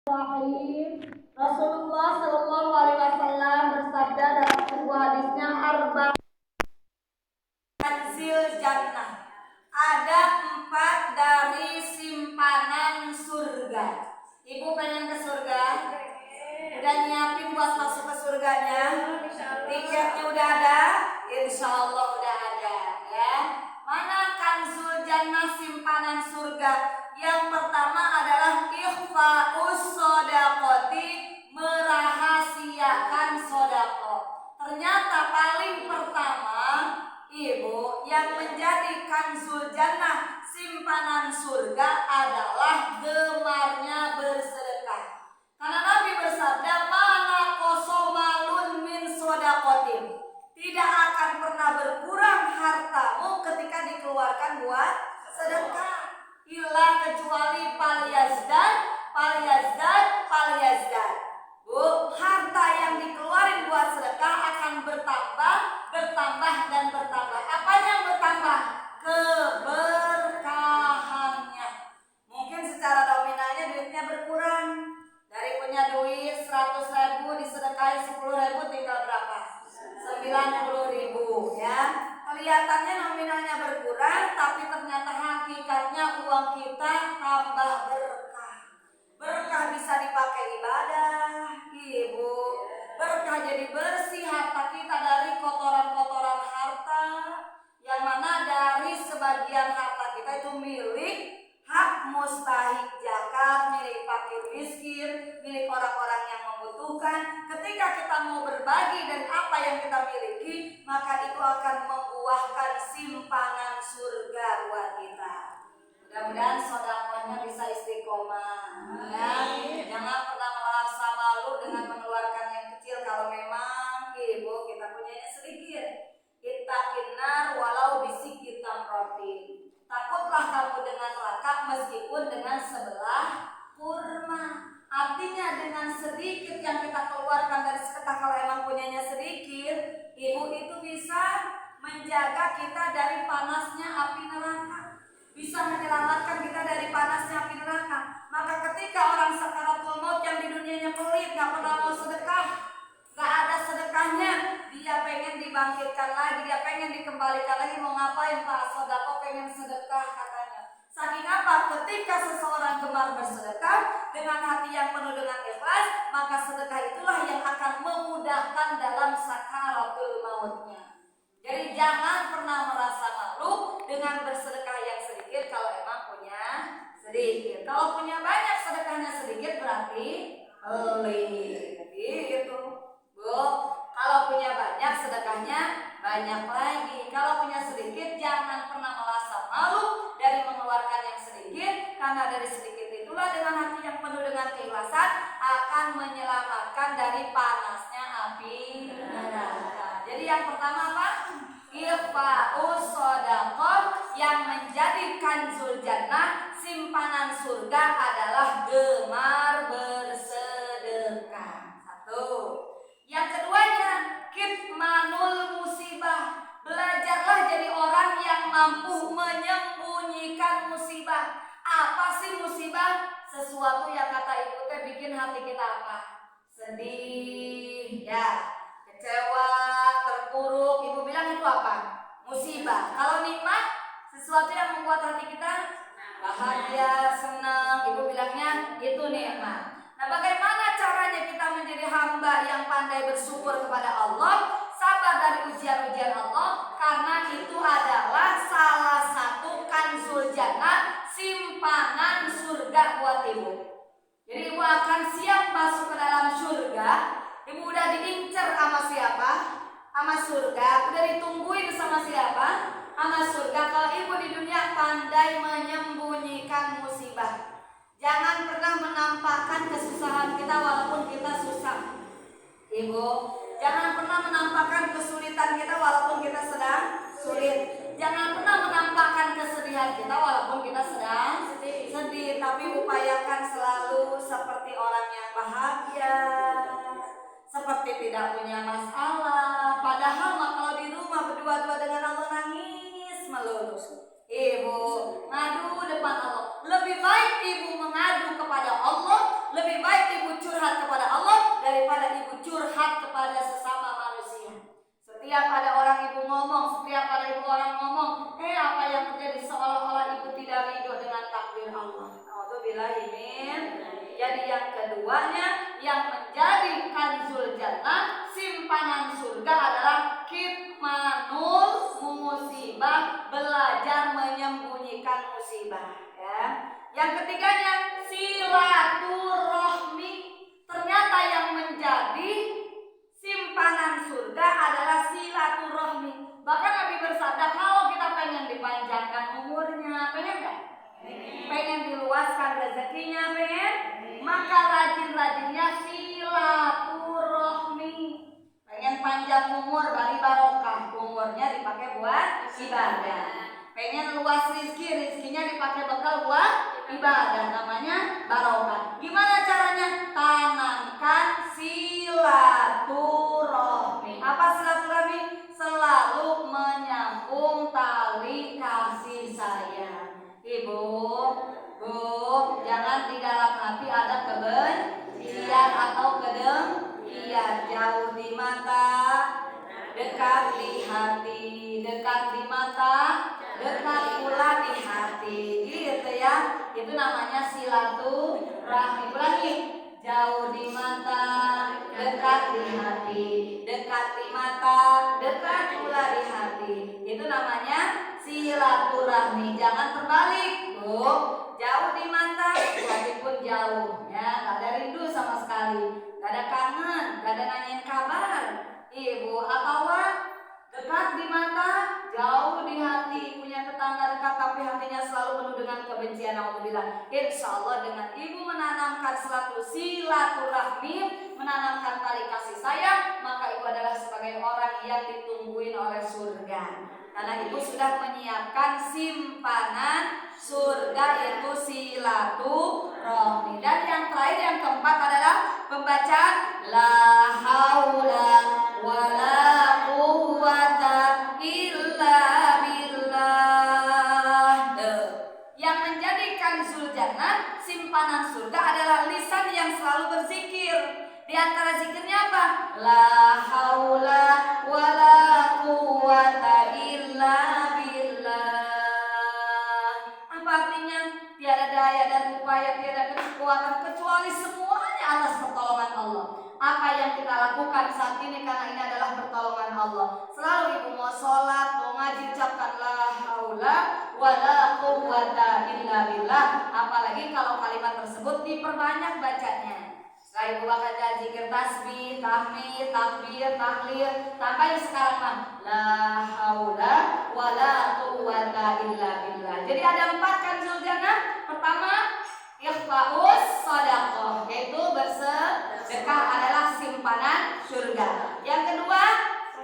Rasulullah Shallallahu Alaihi Wasallam bersabda dalam sebuah hadisnya, arba kanzil jannah, ada 4 dari simpanan surga. Ibu pengen ke surga? Udah nyiapin buat masuk ke surganya? Tiketnya udah ada? Insya Allah udah ada ya. Mana kanzul jannah, simpanan surga? Yang pertama adalah ikhfa'us sodaqoti, merahasiakan sodaqo. Ternyata paling pertama ibu yang menjadi kanzul jannah, simpanan surga adalah gemarnya bersedekah. Karena Nabi bersabda, mana kosomalun min sodaqotin, tidak akan pernah berkurang hartamu ketika dikeluarkan buat sedekah. Illa kecuali palyazdad. Bu, harta yang dikeluarin buat sedekah akan bertambah dan bertambah. Apa yang bertambah? Keberkahannya. Mungkin secara nominalnya duitnya berkurang. Dari punya duit 100.000 disedekahi 10.000 tinggal berapa? 90.000 ya. Kelihatannya nominalnya berkurang, tapi ternyata hakikatnya uang kita tambah berkah. Berkah bisa dipakai ibadah, ibu. Berkah jadi bersih harta kita dari kotoran-kotoran harta, yang mana dari sebagian harta kita itu milik hak mustahik zakat, milik fakir miskin, milik orang-orang yang membutuhkan. Ketika kita mau berbagi dan apa yang kita miliki, maka itu akan membuahkan simpanan surga buat kita. Mudah-mudahan sedekahnya bisa istiqomah ya. Jangan pernah merasa malu dengan mengeluarkan yang kecil kalau memang ibu kita punyanya sedikit. Ittaqinnar walau bisiki tamratin. Takutlah kamu dengan neraka meskipun dengan sebelah kurma. Artinya dengan sedikit yang kita keluarkan dari sedekah, kalau emang punyanya sedikit, ibu itu bisa menjaga kita dari panasnya api neraka, bisa menyelamatkan kita dari panasnya api neraka. Maka ketika orang sakaratul maut yang di dunianya pelit, gak pernah mau sedekah, gak ada sedekahnya, dia pengen dibangkitkan lagi, dia pengen dikembalikan lagi. Mau ngapain Pak? Sedekah, pengen sedekah katanya. Saking apa? Ketika seseorang gemar bersedekah dengan hati yang penuh dengan ikhlas, maka sedekah itulah yang akan memudahkan dalam sakaratul mautnya. Jadi jangan pernah merasa malu dengan bersedekah yang sedikit kalau emang punya sedikit. Kalau punya banyak, sedekahnya sedikit berarti pelit. Gitu, Bu. Kalau punya banyak, sedekahnya banyak lagi. Kalau punya sedikit, jangan pernah merasa malu dari mengeluarkan yang sedikit, karena dari sedikit itulah dengan hati yang penuh dengan keikhlasan akan menyelamatkan dari panasnya api neraka. Jadi yang pertama apa? Ikhfa'us sodaqot, yang menjadi kanzul jannah, simpanan surga adalah gemar bersedekah. 1. Yang keduanya, kitmanul musibah, belajarlah jadi orang yang mampu menyembunyikan musibah. Apa sih musibah? Sesuatu yang kata ibu teh bikin hati kita apa? Sedih ya, kecewa, terpuruk. Ibu bilang itu apa? Musibah. Kalau nikmat, sesuatu yang membuat hati kita bahagia, senang, ibu bilangnya itu nikmat. Nah, bagaimana caranya kita menjadi hamba yang pandai bersyukur kepada Allah, sabar dari ujian-ujian Allah? Karena itu adalah salah satu kanzul jannah, simpanan surga buat ibu. Jadi ibu akan siap masuk ke dalam surga. Ibu udah diincar sama siapa? Sama surga. Udah ditungguin sama siapa? Sama surga. Kalau ibu di dunia pandai menyembunyikan musibah, jangan pernah menampakkan kesusahan kita walaupun kita susah. Ibu, jangan pernah menampakkan kesulitan kita walaupun kita sedang sulit. Jangan pernah menampakkan kesedihan kita walaupun kita sedang sedih. Tapi upayakan selalu seperti orang yang bahagia, seperti tidak punya masalah. Padahal kalau di rumah berdua-dua dengan Allah nangis melulu. Ibu ngadu depan Allah. Lebih baik ibu mengadu kepada Allah, lebih baik Jadi yang keduanya yang menjadi kanzul jannah, simpanan surga adalah kitmanul musibah, belajar menyembunyikan musibah ya. Yang ketiganya silaturahmi. Ternyata yang menjadi simpanan surga adalah silaturahmi. Bahkan Nabi bersabda, kalau kita pengen dipanjangkan umurnya, pengen gak? Pengen diluaskan rezekinya, pengen? Maka rajin-rajinnya silaturahmi. Pengen panjang umur, bari barokah, umurnya dipakai buat ibadah. Pengen luas rizkinya dipakai bekal buat ibadah, namanya barokah. Gimana caranya? Tanamkan silaturahmi. Apa silaturahmi? Selalu menyambung tali kasih sayang. Ibu, jangan di dalam hati ada kebencian atau kedengkian. Jauh di mata, dekat di hati. Dekat di mata, dekat pula di hati. Gitu ya. Itu namanya silaturahmi. Ulangi. Jauh di mata, dekat di hati. Dekat di mata, dekat pula di hati. Itu namanya silaturahmi. Jangan terbalik, Bu. Jauh di mata, di hati pun jauh. Ya, gak ada rindu sama sekali. Gak ada kangen, gak ada nanyain kabar. Ibu, atau dekat di mata, jauh di hati. Punya tetangga dekat tapi hatinya selalu penuh dengan kebencian. Alhamdulillah. Insya Allah dengan ibu menanamkan silaturahmi, menanamkan tali kasih sayang, maka ibu adalah sebagai orang yang ditungguin oleh surga. Karena ibu sudah menyiapkan simpanan surga, yaitu silaturahmi. Dan yang terakhir, yang keempat adalah pembacaan la haula wala quwwata illa billah. Yang menjadi kanzul jannah, simpanan surga adalah lisan yang selalu berzikir. Di antara zikirnya apa? La haula wala quwwata illa billah. Apa artinya? Tiada daya dan upaya, tiada kekuatan kecuali semuanya atas pertolongan Allah. Apa yang kita lakukan saat ini karena ini adalah pertolongan Allah. Selalu ibu mau sholat, mau ngaji, ucapkan la haula wala quwwata illa billah. Apalagi kalau kalimat tersebut diperbanyak bacanya. Setelah ibu baca zikir tasbih, tahmid, takbir, tahlil, sampai sekarang mah la haula wala quwwata illa billah. Jadi ada 4 kanzul jannah. Pertama, ikhfaus shadaqah, yaitu bersedekah adalah simpanan surga. Yang kedua,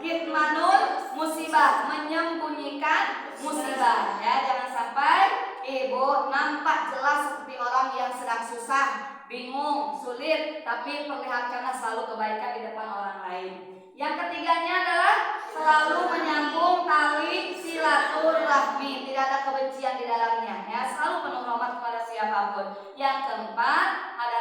kitmanul musibah, menyembunyikan musibah. Ya, jangan sampai ibu nampak jelas seperti orang yang sedang susah, bingung, sulit, tapi perlihatkanlah selalu kebaikan di depan orang lain. Yang ketiganya adalah selalu menyambung tali silaturahmi, tidak ada kebencian di dalamnya, ya, selalu penuh rahmat kepada siapapun. Yang keempat adalah